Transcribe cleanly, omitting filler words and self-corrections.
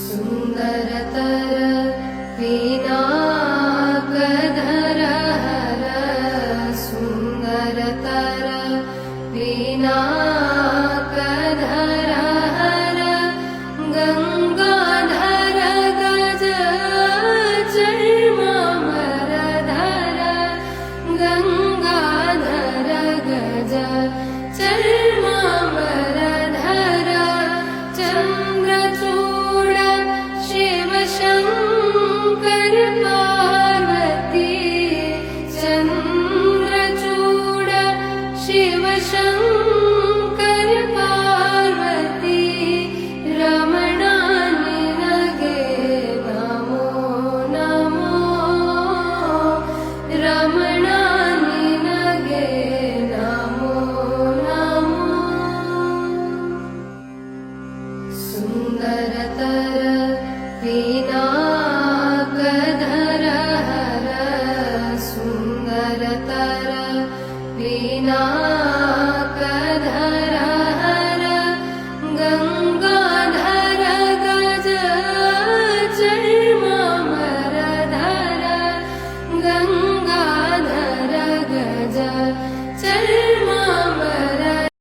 सुन्दरतर पिनाकधर हर सुन्दरतर पिनाकधर हर गङ्गाधर गज चर्मामरधर गङ्गाधर गज चर्मामरधर चन्द्रचूड शिवशङ्कर पार्वती चन्द्रचूड शिवशङ्कर पार्वती रमणानि नगे नमो नमो रमणानि नगे नमो नमो सुन्दरतर पिनाकधर हर सुन्दरतर